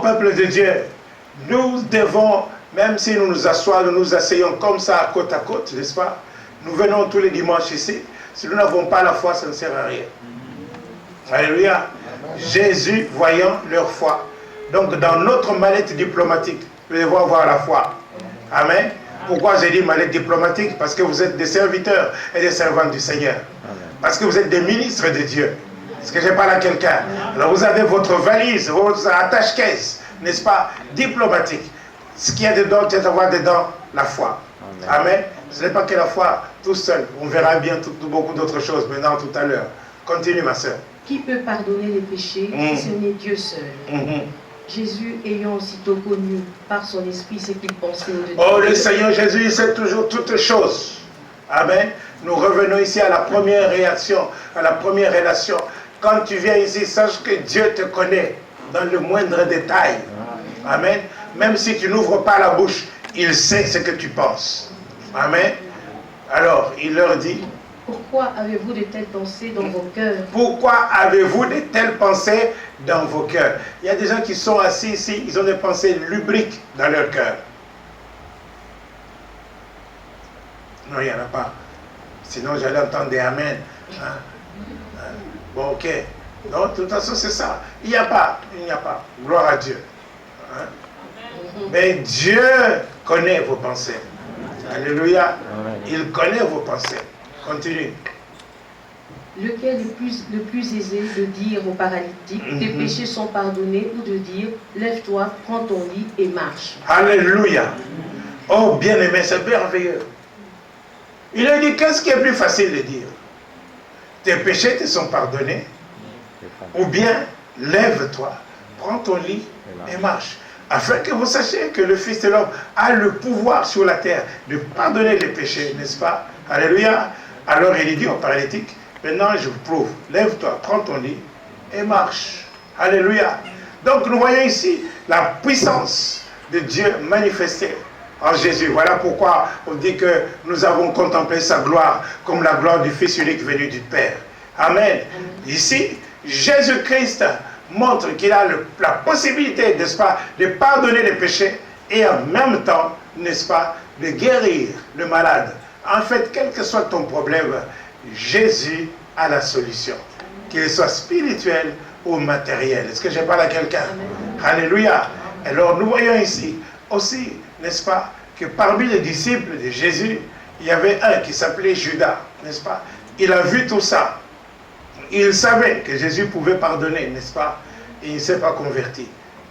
peuple de Dieu, nous devons, même si nous nous assoyons, nous nous asseyons comme ça côte à côte, n'est-ce pas? Nous venons tous les dimanches ici. Si nous n'avons pas la foi, ça ne sert à rien. Alléluia. Jésus, voyant leur foi. Donc, dans notre mallette diplomatique, nous devons avoir la foi. Amen. Pourquoi j'ai dit mallette diplomatique? Parce que vous êtes des serviteurs et des servantes du Seigneur. Parce que vous êtes des ministres de Dieu. Est-ce que je parle à quelqu'un? Alors vous avez votre valise, votre attache-caisse, n'est-ce pas? Diplomatique. Ce qu'il y a dedans, c'est d'avoir dedans la foi. Amen. Ce n'est pas que la foi tout seul. On verra bien beaucoup d'autres choses maintenant tout à l'heure. Continue, ma soeur. Qui peut pardonner les péchés si ce n'est Dieu seul? Jésus, ayant aussitôt connu par son esprit ce qu'il pensait de Dieu. Oh, le Seigneur Jésus, il sait toujours toutes choses. Amen. Nous revenons ici à la première réaction, à la première relation. Quand tu viens ici, sache que Dieu te connaît dans le moindre détail. Amen. Même si tu n'ouvres pas la bouche, il sait ce que tu penses. Amen. Alors, il leur dit, pourquoi avez-vous de telles pensées dans vos cœurs? Pourquoi avez-vous de telles pensées dans vos cœurs? Il y a des gens qui sont assis ici, ils ont des pensées lubriques dans leur cœur. Non, il n'y en a pas. Sinon, j'allais entendre des amen. Hein? Bon, ok. Non, de toute façon, c'est ça. Il n'y a pas. Gloire à Dieu. Hein? Mais Dieu connaît vos pensées. Alléluia. Il connaît vos pensées. Continue. Lequel est le plus aisé de dire au paralytique, tes péchés sont pardonnés, ou de dire, lève-toi, prends ton lit et marche? Alléluia. Oh, bien-aimé, c'est merveilleux. Il a dit, qu'est-ce qui est plus facile de dire? Tes péchés te sont pardonnés, ou bien, lève-toi, prends ton lit et marche. Afin que vous sachiez que le Fils de l'homme a le pouvoir sur la terre de pardonner les péchés, n'est-ce pas? Alléluia. Alors il dit au paralytique, maintenant je vous prouve, lève-toi, prends ton lit et marche. Alléluia. Donc nous voyons ici la puissance de Dieu manifestée en Jésus. Voilà pourquoi on dit que nous avons contemplé sa gloire comme la gloire du Fils unique venu du Père. Amen. Ici, Jésus-Christ montre qu'il a la possibilité, n'est-ce pas, de pardonner les péchés et en même temps, n'est-ce pas, de guérir le malade. En fait, quel que soit ton problème, Jésus a la solution. Qu'il soit spirituel ou matériel. Est-ce que je parle à quelqu'un? Alléluia. Alors nous voyons ici aussi, n'est-ce pas, que parmi les disciples de Jésus, il y avait un qui s'appelait Judas, n'est-ce pas? Il a vu tout ça. Il savait que Jésus pouvait pardonner, n'est-ce pas? Et il ne s'est pas converti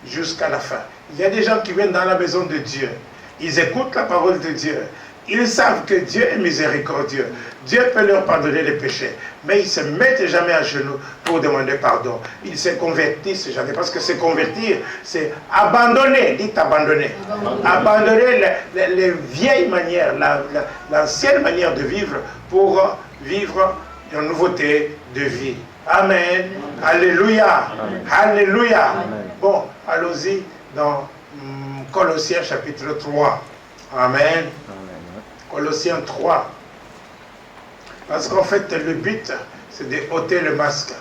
jusqu'à la fin. Il y a des gens qui viennent dans la maison de Dieu. Ils écoutent la parole de Dieu. Ils savent que Dieu est miséricordieux. Dieu peut leur pardonner les péchés. Mais ils ne se mettent jamais à genoux pour demander pardon. Ils se convertissent jamais. Parce que se convertir, c'est abandonner. Dites abandonner. Abandonner les vieilles manières, l'ancienne manière de vivre pour vivre une nouveauté de vie. Amen. Alléluia. Alléluia. Amen. Bon, allons-y dans Colossiens chapitre 3. Amen. Colossiens 3. Parce qu'en fait, le but, c'est de ôter le masque.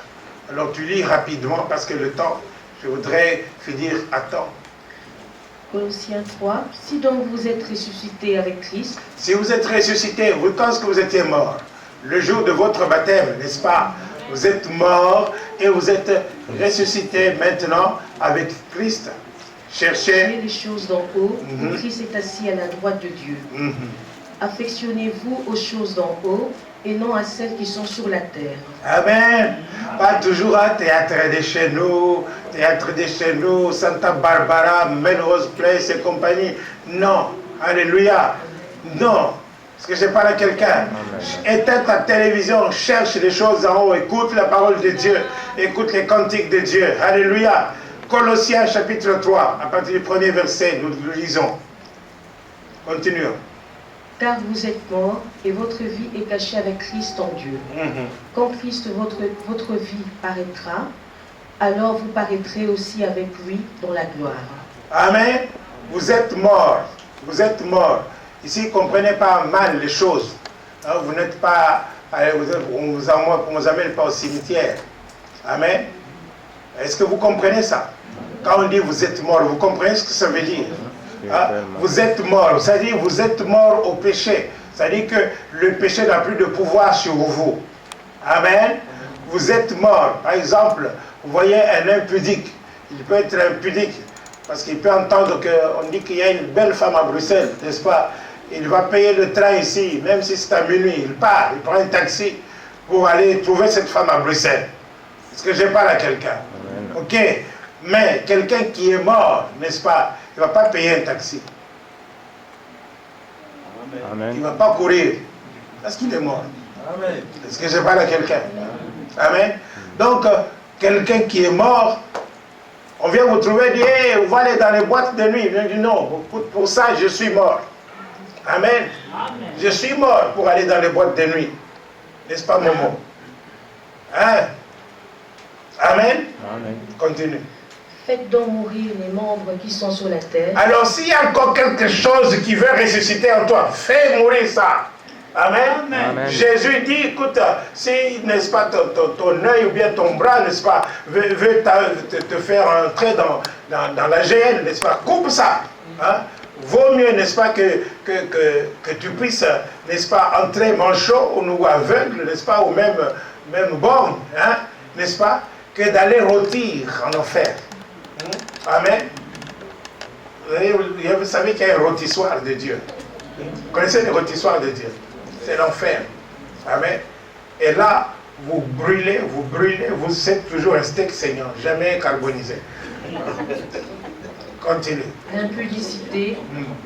Alors tu lis rapidement parce que le temps, je voudrais finir à temps. Colossiens 3. Si donc vous êtes ressuscité avec Christ. Si vous êtes ressuscité, vous pensez que vous étiez mort. Le jour de votre baptême, n'est-ce pas? Vous êtes mort et vous êtes ressuscité maintenant avec Christ. Cherchez les choses d'en haut, où Christ est assis à la droite de Dieu. Affectionnez-vous aux choses d'en haut et non à celles qui sont sur la terre. Amen. Pas toujours à théâtre de chez nous, Santa Barbara, Melrose Place et compagnie. Non. Alléluia. Non. Est-ce que je parle à quelqu'un? Éteins ta télévision, cherche les choses en haut, écoute la parole de Dieu, écoute les cantiques de Dieu. Alléluia. Colossiens chapitre 3, à partir du premier verset, nous lisons. Continuons. Car vous êtes morts et votre vie est cachée avec Christ en Dieu. Quand Christ, votre vie paraîtra, alors vous paraîtrez aussi avec lui dans la gloire. Amen. Vous êtes morts. Vous êtes morts. Ici, comprenez pas mal les choses. Hein, vous n'êtes pas... on ne vous amène pas au cimetière. Amen. Est-ce que vous comprenez ça? Quand on dit vous êtes mort, vous comprenez ce que ça veut dire? Hein? Vous êtes mort, c'est-à-dire vous êtes mort au péché. C'est-à-dire que le péché n'a plus de pouvoir sur vous. Amen. Vous êtes mort. Par exemple, vous voyez un impudique. Il peut être impudique parce qu'il peut entendre qu'on dit qu'il y a une belle femme à Bruxelles, n'est-ce pas? Il va payer le train ici, même si c'est à minuit. Il part, il prend un taxi pour aller trouver cette femme à Bruxelles. Est-ce que je parle à quelqu'un? Ok. Mais quelqu'un qui est mort, n'est-ce pas? Il ne va pas payer un taxi. Amen. Il ne va pas courir. Parce qu'il est mort. Amen. Est-ce que je parle à quelqu'un? Amen. Donc, quelqu'un qui est mort, on vient vous trouver et dire, hey, on va aller dans les boîtes de nuit. Il dit non, pour ça, je suis mort. Amen. Amen. Je suis mort pour aller dans les boîtes de nuit. N'est-ce pas, Momo? Hein? Amen. Amen. Continue. Faites donc mourir les membres qui sont sur la terre. Alors, s'il y a encore quelque chose qui veut ressusciter en toi, fais mourir ça. Amen. Amen. Jésus dit, écoute, si, n'est-ce pas, ton œil ou bien ton bras, n'est-ce pas, veut te faire entrer dans la géhenne, n'est-ce pas, coupe ça. Hein? Vaut mieux, n'est-ce pas, que tu puisses, n'est-ce pas, entrer manchot ou aveugle, n'est-ce pas, ou même borgne, hein, n'est-ce pas, que d'aller rôtir en enfer. Amen. Vous savez qu'il y a un rôtissoir de Dieu. Vous connaissez le rôtissoir de Dieu? C'est l'enfer. Amen. Et là, vous brûlez, vous êtes toujours un steak saignant, jamais carbonisé. Continue. L'impudicité,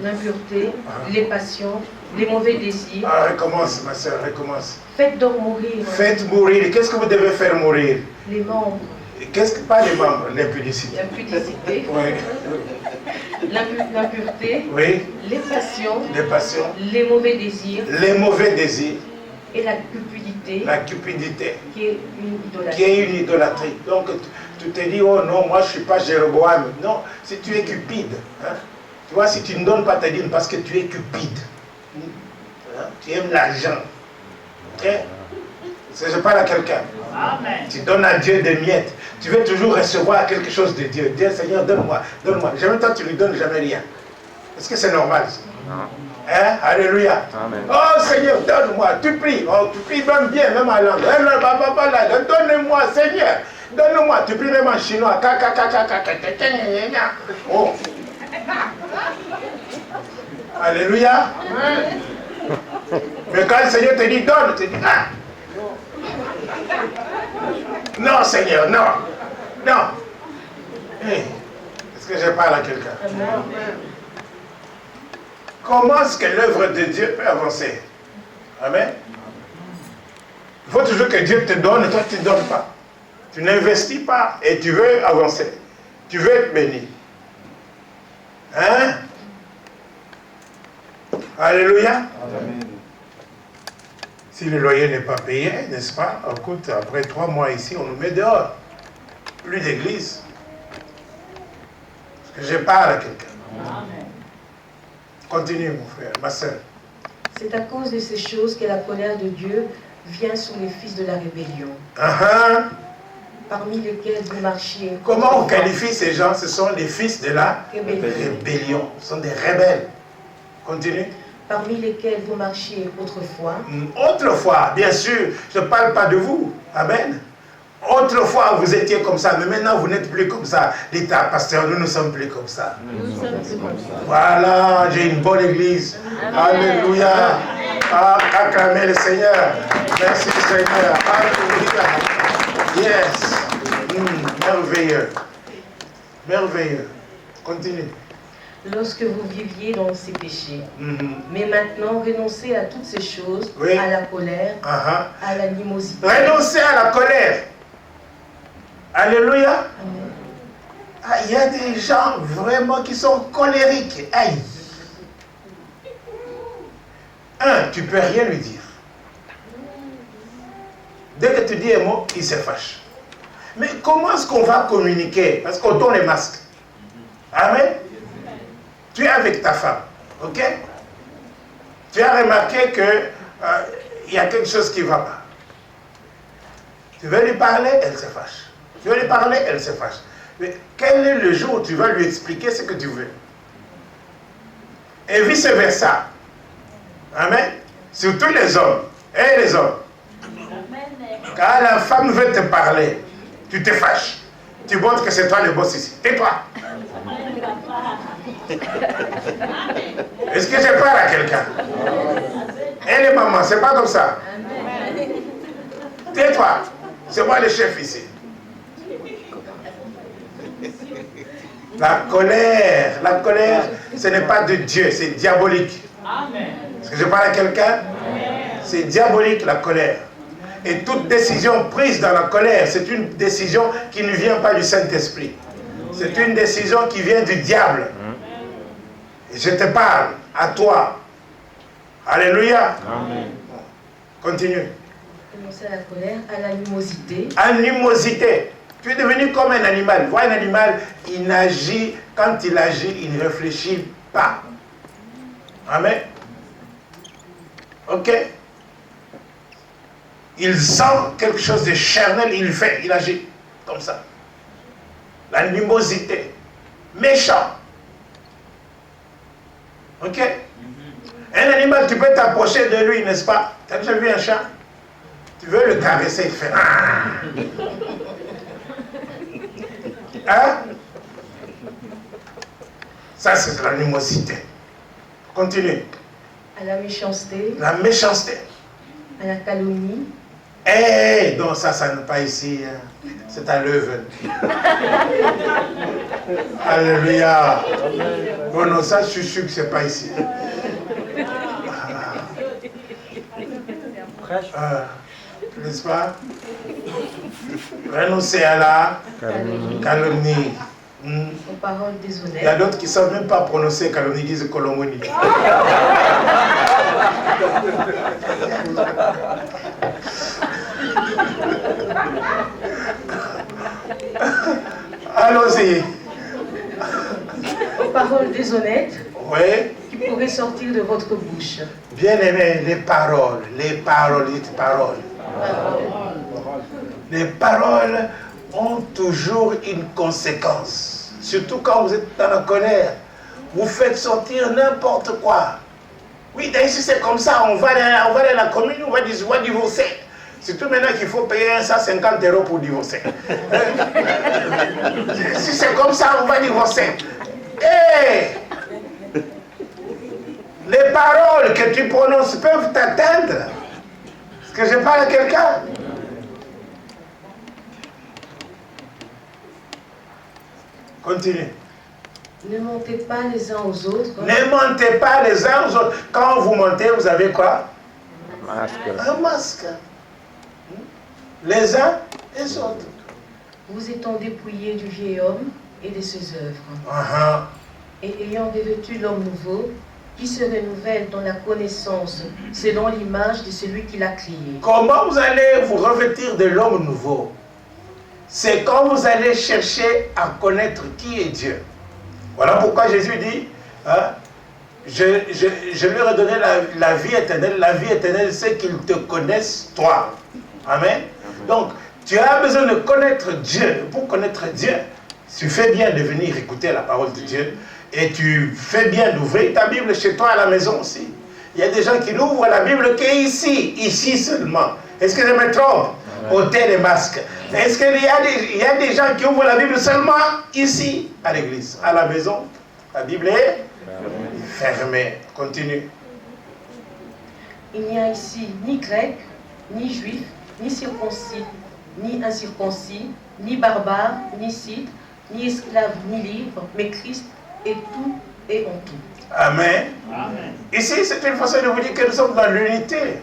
l'impureté, les passions, les mauvais désirs. Ah, recommence, ma soeur, recommence. Faites donc mourir. Faites mourir. Qu'est-ce que vous devez faire mourir? Les membres. Qu'est-ce que, pas les membres, l'impudicité. L'impudicité. Oui. L'impureté. Oui. Les passions. Les passions. Les mauvais désirs. Les mauvais désirs. Et la cupidité. La cupidité. Qui est une idolâtrie. Qui est une idolâtrie. Donc, tu te dis, oh non, moi je ne suis pas Jéroboam. Non, si tu es cupide. Hein? Tu vois, si tu ne donnes pas ta dîme parce que tu es cupide. Hein? Tu aimes l'argent. Ok? Si je parle à quelqu'un. Amen. Tu donnes à Dieu des miettes. Tu veux toujours recevoir quelque chose de Dieu. Dis, Seigneur, donne-moi, donne-moi. Jamais toi, tu ne lui donnes jamais rien. Est-ce que c'est normal? Non. Hein? Alléluia. Amen. Oh Seigneur, donne-moi. Tu pries. Oh, tu pries même bien, même en langue. Donne-moi, Seigneur. Donne-moi. Tu pries même en chinois. Oh. Alléluia. Mais quand le Seigneur te dit donne, tu dis ah. Non, Seigneur, non. Non. Hey, est-ce que je parle à quelqu'un? Comment est-ce que l'œuvre de Dieu peut avancer? Amen. Il faut toujours que Dieu te donne et toi tu ne donnes pas. Tu n'investis pas et tu veux avancer. Tu veux être béni. Hein? Alléluia. Amen. Si le loyer n'est pas payé, n'est-ce pas? Écoute, après 3 mois ici, on nous met dehors. Plus d'église. Est-ce que je parle à quelqu'un? Amen. Continue, mon frère, ma soeur. C'est à cause de ces choses que la colère de Dieu vient sur les fils de la rébellion. Parmi lesquels vous marchiez. Comment on qualifie ces gens? Ce sont les fils de la rébellion. Ce sont des rebelles. Continue. Parmi lesquels vous marchiez autrefois. Autrefois, bien sûr, je ne parle pas de vous. Amen. Autrefois, vous étiez comme ça, mais maintenant, vous n'êtes plus comme ça. L'État, pasteur, nous ne sommes plus comme ça. Nous sommes plus comme ça. Voilà, j'ai une bonne église. Amen. Alléluia. Ah, acclamez le Seigneur. Merci, Seigneur. Alléluia. Yes. Merveilleux. Merveilleux. Continue. Lorsque vous viviez dans ces péchés. Mais maintenant, renoncez à toutes ces choses, oui. À la colère, à l'animosité. Renoncez à la colère. Alléluia. Amen. Ah, il y a des gens vraiment qui sont colériques. Aïe. Tu ne peux rien lui dire. Dès que tu dis un mot, il se fâche. Mais comment est-ce qu'on va communiquer? Parce qu'on tourne les masques. Amen. Tu es avec ta femme, ok? Tu as remarqué qu'il y a quelque chose qui ne va pas. Tu veux lui parler, elle se fâche. Tu veux lui parler, elle se fâche. Mais quel est le jour où tu vas lui expliquer ce que tu veux? Et vice-versa. Amen. Surtout les hommes. Et les hommes. Quand la femme veut te parler, tu te fâches. Tu montres que c'est toi le boss ici. Tais-toi. Est-ce que je parle à quelqu'un? Et les mamans, c'est pas comme ça. Tais-toi. C'est moi le chef ici. La colère, ce n'est pas de Dieu, c'est diabolique. Est-ce que je parle à quelqu'un? C'est diabolique la colère. Et toute décision prise dans la colère, c'est une décision qui ne vient pas du Saint-Esprit. C'est une décision qui vient du diable. Et je te parle à toi. Alléluia. Amen. Continue. Commencer à la colère, à l'animosité. Animosité. Tu es devenu comme un animal. Vois un animal, il agit, quand il agit, il ne réfléchit pas. Amen. Ok. Il sent quelque chose de charnel, il fait, il agit comme ça. L'animosité. Méchant. Ok. Un animal, tu peux t'approcher de lui, n'est-ce pas? Tu as déjà vu un chat? Tu veux le caresser, il fait... Hein? Ça, c'est de l'animosité. Continue. À la méchanceté. La méchanceté. À la calomnie. Eh, donc ça n'est pas ici. Hein. C'est à Leuven. Alléluia. Bon, non, ça, je suis sûr que c'est pas ici. N'est-ce pas? Renoncer à la calomnie. Aux paroles déshonnêtes. Il y a d'autres qui ne savent même pas prononcer calomnie, ils disent colomonie. Allons-y. Aux paroles déshonnêtes. Oui. Qui pourraient sortir de votre bouche. Bien aimé, les paroles, dites paroles. Les paroles ont toujours une conséquence. Surtout quand vous êtes dans la colère. Vous faites sortir n'importe quoi. Oui, d'ailleurs, si c'est comme ça, on va dans la commune, on va divorcer. Surtout maintenant qu'il faut payer 150 € pour divorcer. Si c'est comme ça, on va divorcer. Hey! Les paroles que tu prononces peuvent t'atteindre. Est-ce que je parle à quelqu'un? Continue. Ne mentez pas les uns aux autres. Ne mentez pas les uns aux autres. Quand vous mentez, vous avez quoi? Un masque. Les uns et les autres. Vous étant dépouillés du vieil homme et de ses œuvres. Et ayant revêtu l'homme nouveau, qui se renouvelle dans la connaissance selon l'image de celui qui l'a créé. Comment vous allez vous revêtir de l'homme nouveau? C'est quand vous allez chercher à connaître qui est Dieu. Voilà pourquoi Jésus dit, hein, je leur ai donné la vie éternelle. La vie éternelle, c'est qu'ils te connaissent, toi. Amen. Donc, tu as besoin de connaître Dieu. Pour connaître Dieu, tu fais bien de venir écouter la parole de Dieu. Et tu fais bien d'ouvrir ta Bible chez toi à la maison aussi. Il y a des gens qui n'ouvrent la Bible qu'ici seulement. Est-ce que je me trompe? Ôtez les masques. Est-ce qu'il y a des gens qui ouvrent la Bible seulement ici, à l'église? À la maison, la Bible est fermée. Continue. Il n'y a ici ni grec, ni juif, ni circoncis, ni incirconcis, ni barbare, ni scythe, ni esclave, ni libre, mais Christ est tout et en tout. Amen. Amen. Ici, c'est une façon de vous dire que nous sommes dans l'unité.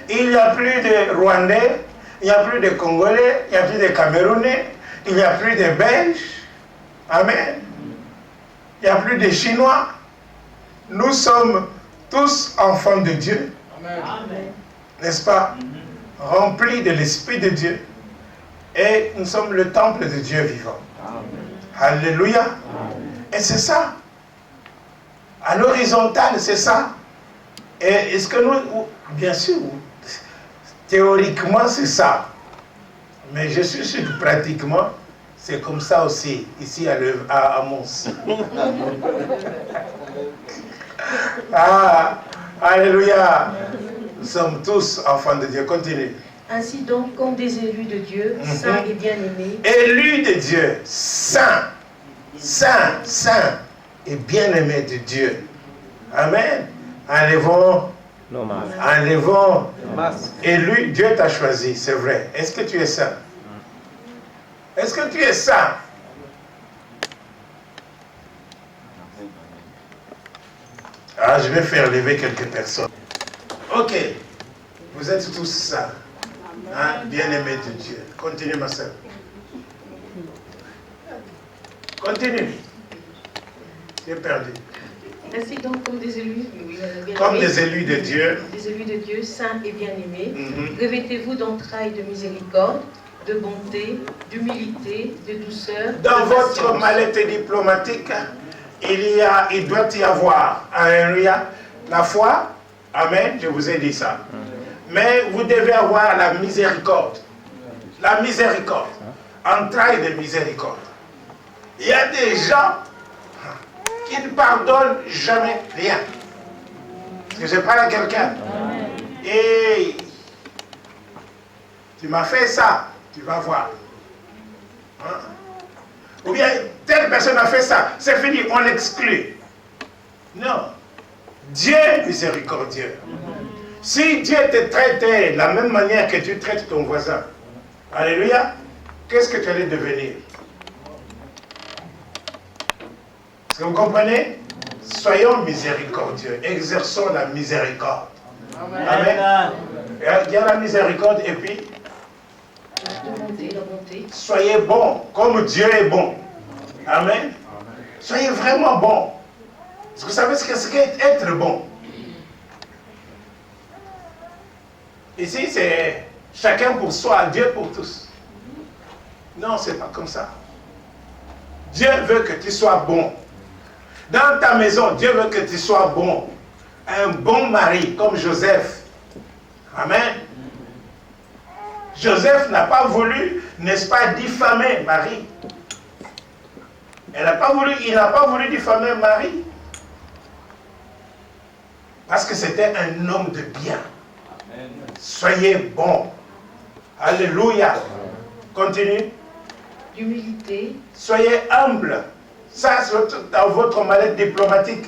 Il n'y a plus de Rwandais, il n'y a plus de Congolais, il n'y a plus de Camerounais, il n'y a plus de Belges. Amen. Il n'y a plus de Chinois. Nous sommes tous enfants de Dieu. Amen. N'est-ce pas? Remplis de l'Esprit de Dieu. Et nous sommes le temple de Dieu vivant. Amen. Alléluia. Amen. Et c'est ça. À l'horizontale, c'est ça. Et est-ce que nous, bien sûr, théoriquement, c'est ça. Mais je suis sûr que pratiquement, C'est comme ça aussi, ici à Mons. Ah, alléluia. Nous sommes tous enfants de Dieu. Continue. Ainsi donc, comme des élus de Dieu, saints et bien-aimés. Élus de Dieu, saints, saints, saints et bien-aimés de Dieu. Amen. Enlevons élu, Dieu t'a choisi, c'est vrai. Est-ce que tu es saint? Est-ce que tu es saint? Ah, je vais faire lever quelques personnes. Ok, vous êtes tous saints, hein? Bien-aimés de Dieu. Continue, ma soeur. Continue. J'ai perdu. Ainsi donc, comme des élus, comme des élus de Dieu, saints et bien-aimés, revêtez-vous d'entrailles de miséricorde, de bonté, d'humilité, de douceur. Dans votre mallette diplomatique, il doit y avoir, alléluia, la foi. Amen, je vous ai dit ça. Mais vous devez avoir la miséricorde. La miséricorde. Entrailles de miséricorde. Il y a des gens qui ne pardonnent jamais rien. Est-ce que je parle à quelqu'un? Et tu m'as fait ça, tu vas voir. Hein? Ou bien telle personne a fait ça, c'est fini, on l'exclut. Non. Dieu est miséricordieux. Si Dieu te traitait de la même manière que tu traites ton voisin, alléluia, qu'est-ce que tu allais devenir? Est-ce que vous comprenez? Soyons miséricordieux, exerçons la miséricorde. Amen. Il y a la miséricorde et puis la bonté. Soyez bons, comme Dieu est bon. Amen. Soyez vraiment bons. Est-ce que vous savez ce qu'est être bon? Ici, c'est chacun pour soi, Dieu pour tous. Non, c'est pas comme ça. Dieu veut que tu sois bon. Dans ta maison, Dieu veut que tu sois bon. Un bon mari, comme Joseph. Amen. Joseph n'a pas voulu, n'est-ce pas, diffamer Marie. Il n'a pas voulu diffamer Marie. Parce que c'était un homme de bien. Amen. Soyez bons. Alléluia. Continue. D'humilité. Soyez humble. Ça, c'est dans votre mallette diplomatique.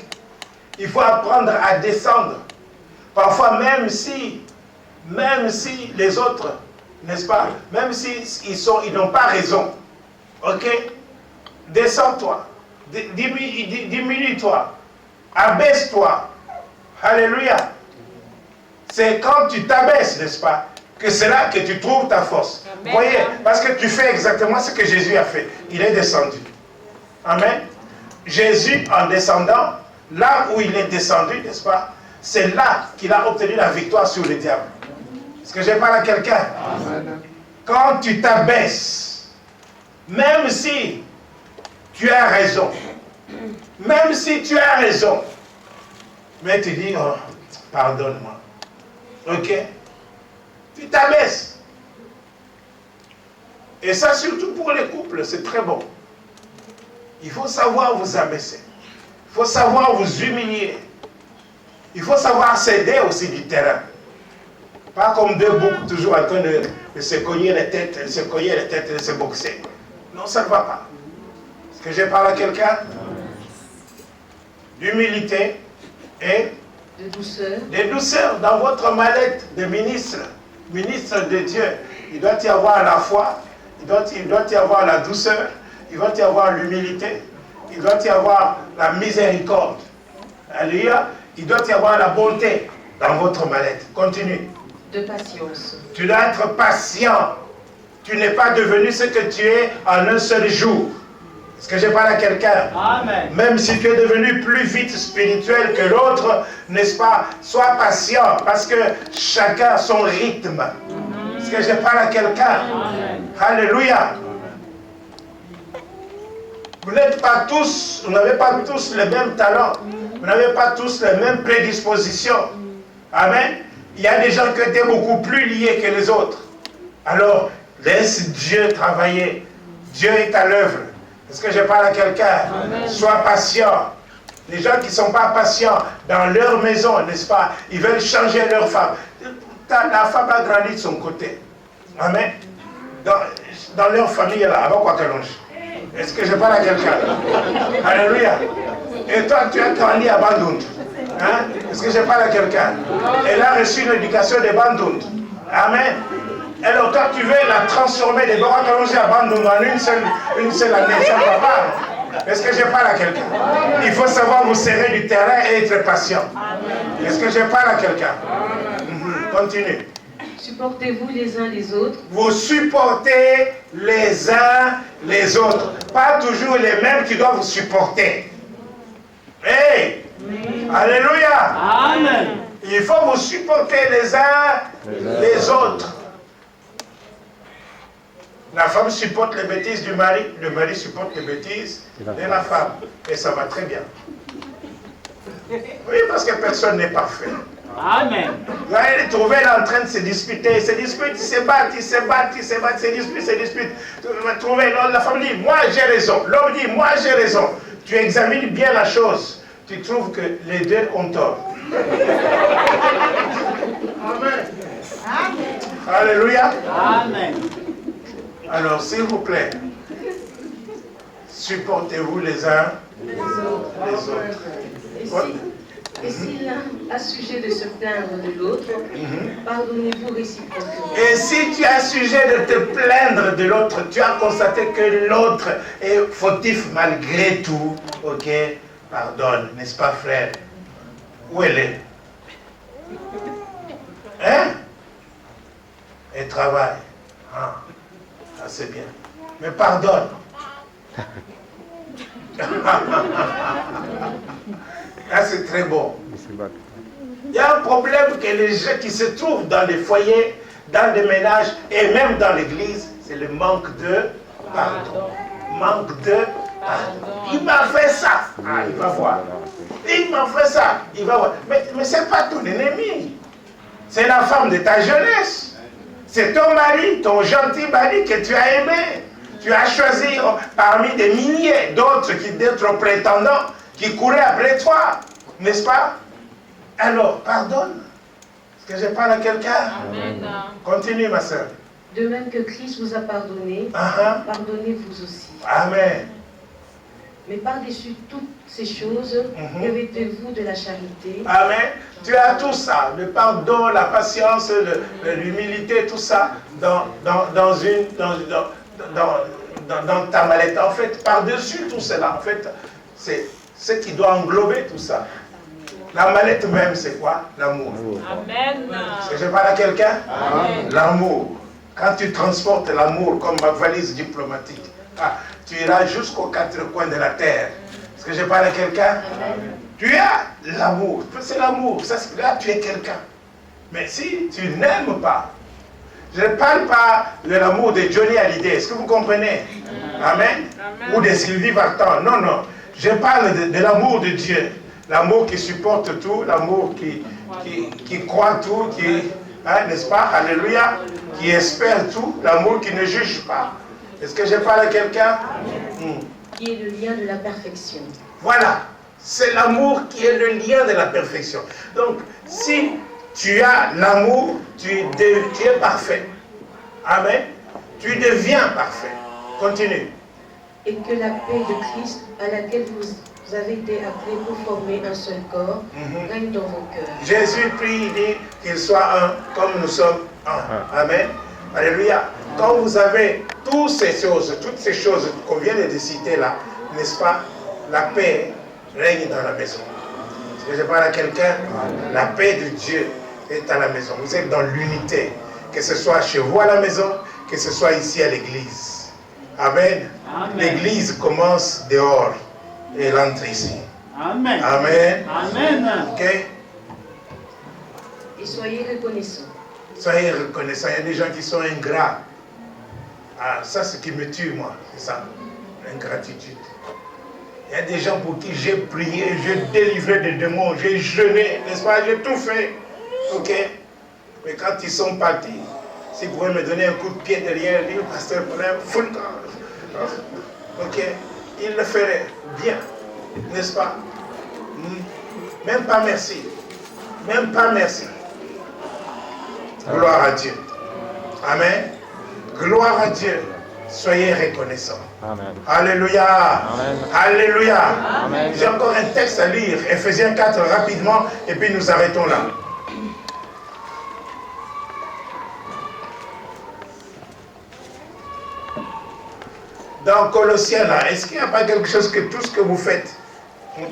Il faut apprendre à descendre. Parfois, même si les autres, n'est-ce pas, même ils n'ont pas raison, ok, descends-toi, diminue-toi, abaisse-toi. Alléluia. C'est quand tu t'abaisses, n'est-ce pas, que c'est là que tu trouves ta force. Amen. Voyez, parce que tu fais exactement ce que Jésus a fait. Il est descendu. Amen. Jésus, en descendant, là où il est descendu, n'est-ce pas, c'est là qu'il a obtenu la victoire sur le diable. Est-ce que je parle à quelqu'un? Quand tu t'abaisses, même si tu as raison, mais tu dis, oh, pardonne-moi. Ok? Tu t'abaisses. Et ça, surtout pour les couples, c'est très bon. Il faut savoir vous abaisser. Il faut savoir vous humilier. Il faut savoir céder aussi du terrain. Pas comme deux boucs toujours en train de se cogner les têtes, de se boxer. Non, ça ne va pas. Est-ce que je parle à quelqu'un? D'humilité et de douceur dans votre mallette de ministre de Dieu. Il doit y avoir la foi, il doit y avoir la douceur, il doit y avoir l'humilité, il doit y avoir la miséricorde. Alléluia. Il doit y avoir la bonté dans votre mallette. Continue. De patience. Tu dois être patient. Tu n'es pas devenu ce que tu es en un seul jour. Est-ce que je parle à quelqu'un? Amen. Même si tu es devenu plus vite spirituel que l'autre, n'est-ce pas? Sois patient parce que chacun a son rythme. Est-ce que je parle à quelqu'un? Alléluia. Vous n'êtes pas tous, vous n'avez pas tous le même talent. Vous n'avez pas tous les mêmes prédispositions. Amen. Il y a des gens qui étaient beaucoup plus liés que les autres. Alors, laisse Dieu travailler Dieu est à l'œuvre. Est-ce que je parle à quelqu'un? Sois patient. Les gens qui ne sont pas patients dans leur maison, n'est-ce pas? Ils veulent changer leur femme. La femme a grandi de son côté. Amen. Dans leur famille, là, avant quoi qu'elle longe. Est-ce que je parle à quelqu'un? Alléluia. Et toi, tu as grandi à Bandung. Hein? Est-ce que je parle à quelqu'un? Elle a reçu une éducation de Bandung. Amen. Alors toi, tu veux la transformer des Baroques allongés à Bandung en une seule année. Ça ne va pas. Est-ce que je parle à quelqu'un? Il faut savoir vous serrer du terrain et être patient. Est-ce que je parle à quelqu'un? Continue. Supportez-vous les uns les autres. Vous supportez les uns les autres. Pas toujours les mêmes qui doivent vous supporter. Hey! Alléluia! Amen. Il faut vous supporter les uns les autres. La femme supporte les bêtises du mari, le mari supporte les bêtises de la femme. Et ça va très bien. Oui, parce que personne n'est parfait. Amen. Vous allez les trouver là en train de se disputer, ils se battent, se disputent. Vous allez trouver, la femme dit, moi j'ai raison. L'homme dit, moi j'ai raison. Tu examines bien la chose. Tu trouves que les deux ont tort. Amen. Alléluia. Amen. Alors, s'il vous plaît, supportez-vous les uns les autres. Et si l'un a sujet de se plaindre de l'autre, pardonnez-vous réciproquement. Et si tu as sujet de te plaindre de l'autre, tu as constaté que l'autre est fautif malgré tout, ok, pardonne, n'est-ce pas, frère? Où elle est? Hein? Elle travaille. Ah, c'est bien. Mais pardonne. Là, c'est très bon. Il y a un problème que les gens qui se trouvent dans les foyers, dans les ménages et même dans l'église, c'est le manque de pardon. Manque de pardon. Il m'a fait ça. Ah, il va voir. Il m'a fait ça. Il va voir. Mais ce n'est pas ton ennemi. C'est la femme de ta jeunesse. C'est ton mari, ton gentil mari que tu as aimé. Tu as choisi parmi des milliers d'autres prétendants qui couraient après toi. N'est-ce pas? Alors, pardonne. Est-ce que je parle à quelqu'un? Continue, ma soeur. De même que Christ vous a pardonné, pardonnez-vous aussi. Amen. Mais par-dessus toutes ces choses, revêtez-vous de la charité. Amen. Tu as tout ça, le pardon, la patience, l'humilité, tout ça dans ta mallette. En fait, par-dessus tout cela, en fait, c'est ce qui doit englober tout ça. La mallette même, c'est quoi? L'amour. Amen. Est-ce que je parle à quelqu'un? L'amour. Quand tu transportes l'amour comme ma valise diplomatique, tu iras jusqu'aux quatre coins de la terre. Est-ce que je parle à quelqu'un? Tu as l'amour. C'est l'amour. Là, tu es quelqu'un. Mais si tu n'aimes pas, je ne parle pas de l'amour de Johnny Hallyday. Est-ce que vous comprenez? Amen. Ou de Sylvie Vartan. Non, non. Je parle de l'amour de Dieu. L'amour qui supporte tout, l'amour qui croit tout, n'est-ce pas? Alléluia. Qui espère tout, l'amour qui ne juge pas. Est-ce que je parle à quelqu'un? Qui est le lien de la perfection. Voilà. C'est l'amour qui est le lien de la perfection. Donc, si tu as l'amour, tu es parfait. Amen. Tu deviens parfait. Continue. Et que la paix de Christ, à laquelle vous avez été appelés pour former un seul corps, règne dans vos cœurs. Jésus prie, il dit qu'il soit un comme nous sommes un. Amen. Alléluia. Quand vous avez toutes ces choses qu'on vient de citer là, n'est-ce pas? La paix règne dans la maison. Est-ce que je parle à quelqu'un? La paix de Dieu est à la maison. Vous êtes dans l'unité. Que ce soit chez vous à la maison, que ce soit ici à l'église. Amen. L'église commence dehors et elle entre ici. Amen. Amen. Amen. Ok? Et soyez reconnaissants. Soyez reconnaissants. Il y a des gens qui sont ingrats. Ah, ça, c'est ce qui me tue, moi. C'est ça. L'ingratitude. Il y a des gens pour qui j'ai prié, j'ai délivré des démons, j'ai jeûné, n'est-ce pas? J'ai tout fait. Ok? Mais quand ils sont partis, s'ils pouvaient me donner un coup de pied derrière, dire, pasteur, Ok, il le ferait bien, n'est-ce pas? Même pas merci. Même pas merci. Gloire à Dieu. Amen. Gloire à Dieu. Soyez reconnaissants. Amen. Alléluia. Amen. Alléluia. Amen. J'ai encore un texte à lire. Ephésiens 4 rapidement et puis nous arrêtons là. Dans Colossiens, là, est-ce qu'il n'y a pas quelque chose que tout ce que vous faites,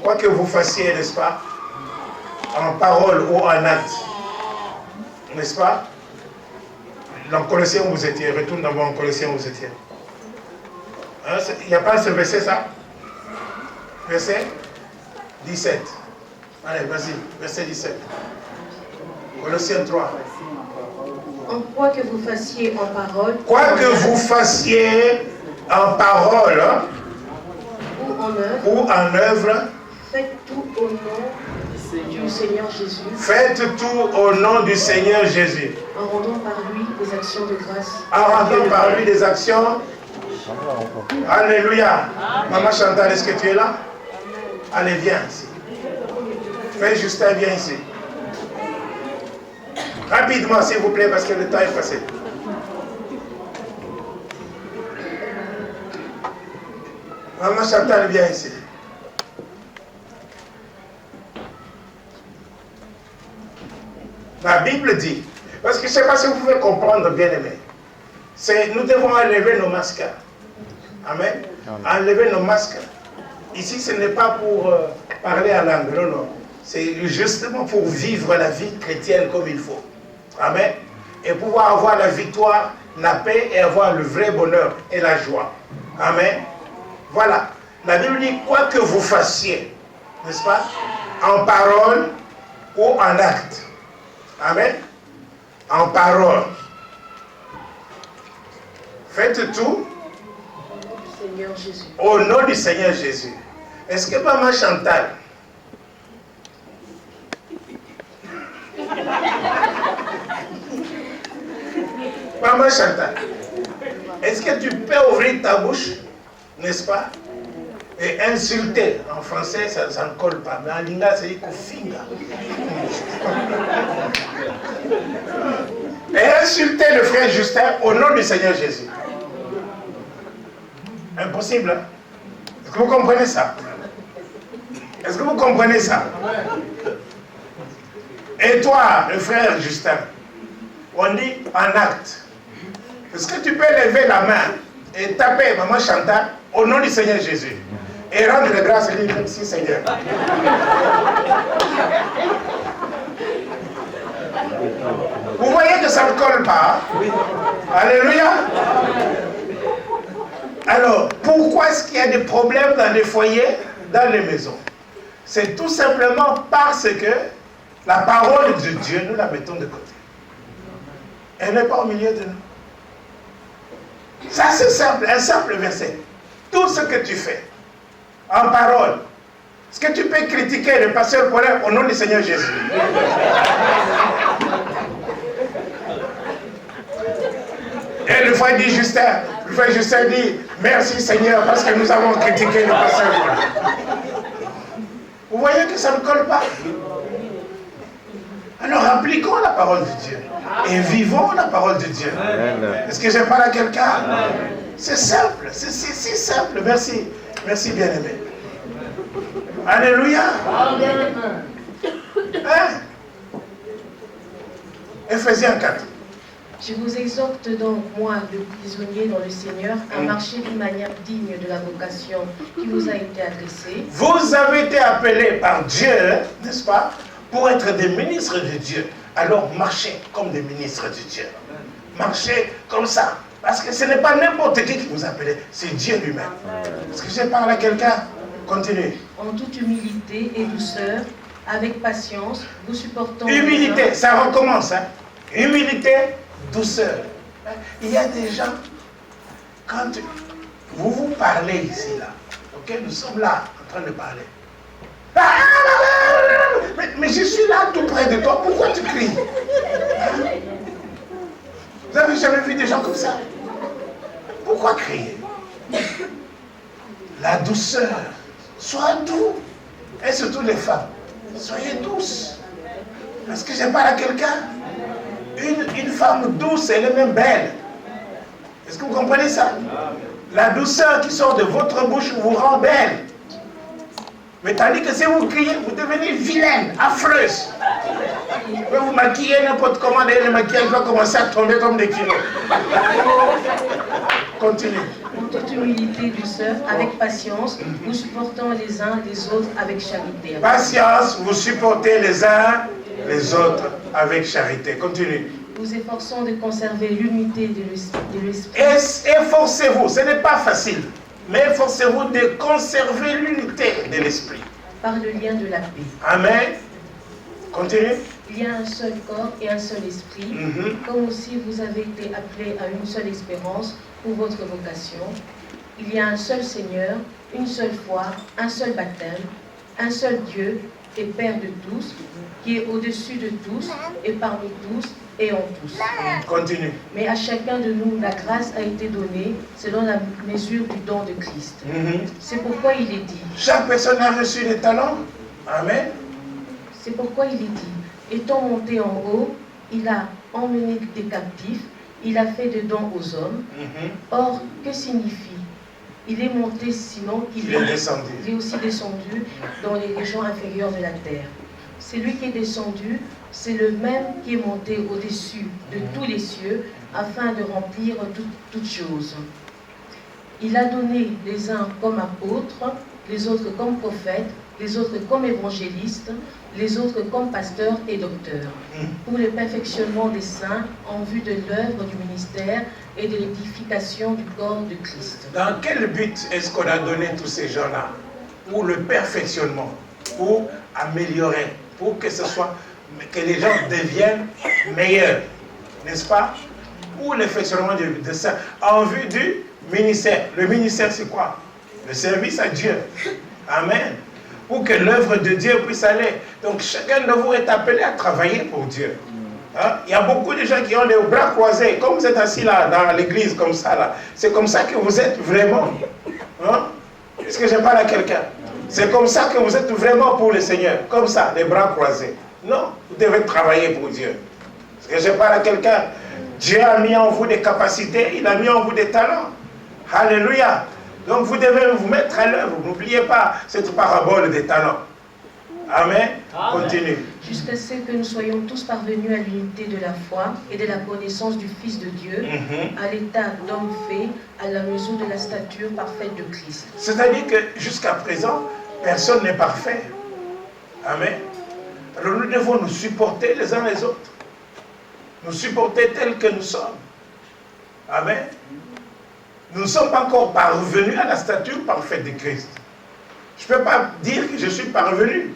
quoi que vous fassiez, n'est-ce pas, en parole ou en acte, n'est-ce pas? Dans Colossiens où vous étiez, retourne d'abord en Colossiens où vous étiez. Hein, il n'y a pas ce verset, ça? Verset 17. Allez, vas-y, verset 17. Colossiens 3. En quoi que vous fassiez en parole, Quoi que vous fassiez en parole ou en œuvre, ou en œuvre, faites tout au nom du Seigneur Jésus, faites tout au nom du Seigneur Jésus. en rendant par lui des actions de grâce. En rendant par lui des actions. Alléluia. Maman Chantal, est-ce que tu es là? Allez, viens ici. Frère Justin, viens ici. Rapidement, s'il vous plaît, parce que le temps est passé. Maman Chantal, viens ici. La Bible dit, parce que je ne sais pas si vous pouvez comprendre, bien aimé, nous devons enlever nos masques. Amen. Enlever nos masques. Ici, ce n'est pas pour parler en langue, non, non. C'est justement pour vivre la vie chrétienne comme il faut. Amen. Et pouvoir avoir la victoire, la paix et avoir le vrai bonheur et la joie. Amen. Voilà. La Bible dit, quoi que vous fassiez, n'est-ce pas, en parole ou en acte. Amen. En parole. Faites tout Seigneur Jésus. au nom du Seigneur Jésus. Est-ce que Maman Chantal, Maman Chantal, est-ce que tu peux ouvrir ta bouche, n'est-ce pas, et insulter? En français, ça ne colle pas, mais en lingala, c'est kofinga. Et insulter le frère Justin au nom du Seigneur Jésus. Impossible, hein? Est-ce que vous comprenez ça? Est-ce que vous comprenez ça? Et toi, le frère Justin, on dit en acte. Est-ce que tu peux lever la main et taper Maman Chantal au nom du Seigneur Jésus et rendre grâce à lui, merci Seigneur? Vous voyez que ça ne colle pas? Alléluia. Alors, pourquoi est-ce qu'il y a des problèmes dans les foyers, dans les maisons? C'est tout simplement parce que la parole de Dieu, nous la mettons de côté. Elle n'est pas au milieu de nous. Ça, c'est simple, un simple verset. Tout ce que tu fais, en parole, est-ce que tu peux critiquer le pasteur Paulin au nom du Seigneur Jésus? Et le frère dit Justin, le frère Justin dit, merci Seigneur parce que nous avons critiqué le pasteur Paulin. Vous voyez que ça ne colle pas. Alors appliquons la parole de Dieu et vivons la parole de Dieu. Est-ce que je parle à quelqu'un? C'est simple, c'est si simple. Merci, merci bien-aimé. Alléluia. Hein? Ephésiens 4. Je vous exhorte donc, moi, le prisonnier dans le Seigneur, à marcher d'une manière digne de la vocation qui vous a été adressée. Vous avez été appelés par Dieu, n'est-ce pas, pour être des ministres de Dieu. Alors marchez comme des ministres de Dieu. Marchez comme ça. Parce que ce n'est pas n'importe qui vous appelle, c'est Dieu lui-même. Est-ce que je parle à quelqu'un? Continue. En toute humilité et douceur, avec patience, vous supportant... Humilité, ça recommence. Hein? Humilité, douceur. Il y a des gens, quand vous vous parlez ici, là, ok, nous sommes là, en train de parler. Mais je suis là tout près de toi, pourquoi tu cries? Vous avez jamais vu des gens comme ça? Pourquoi crier? La douceur. Sois doux. Et surtout les femmes. Soyez douces. Est-ce que je parle à quelqu'un? Une femme douce, elle est même belle. Est-ce que vous comprenez ça? La douceur qui sort de votre bouche vous rend belle. Mais tandis que si vous criez, vous devenez vilaine, affreuse. Vous pouvez vous maquiller n'importe comment, d'ailleurs le maquillage va commencer à tomber comme des kilos. Continue. En toute humilité et douceur, avec patience, vous supportant les uns les autres avec charité. Patience, vous supportez les uns les autres avec charité. Continue. Vous efforçant de conserver l'unité de l'esprit. Efforcez-vous, ce n'est pas facile, mais efforcez-vous de conserver l'unité de l'esprit. Par le lien de la paix. Amen. Continue. Il y a un seul corps et un seul esprit, comme aussi vous avez été appelés à une seule espérance pour votre vocation. Il y a un seul Seigneur, une seule foi, un seul baptême, un seul Dieu et Père de tous, qui est au-dessus de tous et parmi tous et en tous. Continue. Mais à chacun de nous, la grâce a été donnée selon la mesure du don de Christ. C'est pourquoi il est dit. Chaque personne a reçu des talents. Amen. C'est pourquoi il est dit. Étant monté en haut, il a emmené des captifs, il a fait des dons aux hommes. Or, que signifie? Il est monté, sinon il est descendu. Il est aussi descendu dans les régions inférieures de la terre. C'est lui qui est descendu, c'est le même qui est monté au-dessus de tous les cieux, afin de remplir toutes choses. Il a donné les uns comme apôtres, les autres comme prophètes, les autres comme évangélistes, les autres comme pasteurs et docteurs, pour le perfectionnement des saints en vue de l'œuvre du ministère et de l'édification du corps de Christ. Dans quel but est-ce qu'on a donné tous ces gens-là? Pour le perfectionnement, pour améliorer, pour que ce soit, que les gens deviennent meilleurs, n'est-ce pas? Pour le perfectionnement de ça, en vue du ministère. Le ministère, c'est quoi? Le service à Dieu. Amen. Pour que l'œuvre de Dieu puisse aller. Donc chacun de vous est appelé à travailler pour Dieu. Hein? Il y a beaucoup de gens qui ont les bras croisés, comme vous êtes assis là, dans l'église, comme ça là. C'est comme ça que vous êtes vraiment. Hein? Est-ce que je parle à quelqu'un? C'est comme ça que vous êtes vraiment pour le Seigneur. Comme ça, les bras croisés. Non, vous devez travailler pour Dieu. Est-ce que je parle à quelqu'un? Dieu a mis en vous des capacités, il a mis en vous des talents. Alléluia. Donc vous devez vous mettre à l'œuvre. N'oubliez pas cette parabole des talents. Amen. Continue. Jusqu'à ce que nous soyons tous parvenus à l'unité de la foi et de la connaissance du Fils de Dieu, à l'état d'homme fait, à la mesure de la stature parfaite de Christ. C'est-à-dire que jusqu'à présent, personne n'est parfait. Amen. Alors nous devons nous supporter les uns les autres. Nous supporter tels que nous sommes. Amen. Nous ne sommes pas encore parvenus à la stature parfaite de Christ. Je ne peux pas dire que je suis parvenu.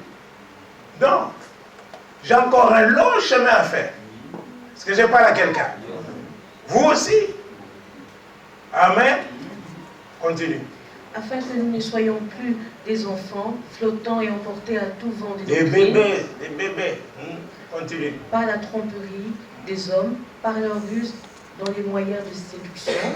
Non. J'ai encore un long chemin à faire. Est-ce que je parle à quelqu'un? Vous aussi. Amen. Continue. Afin que nous ne soyons plus des enfants, flottants et emportés à tout vent de des doctrine, bébés, des bébés. Continue. par la tromperie des hommes, par leur ruse dans les moyens de séduction,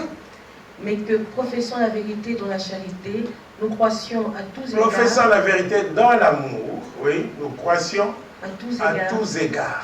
mais que, professant la vérité dans la charité, nous croissions à tous égards. Professant la vérité dans l'amour, oui, nous croissions à tous à égards, tous égards.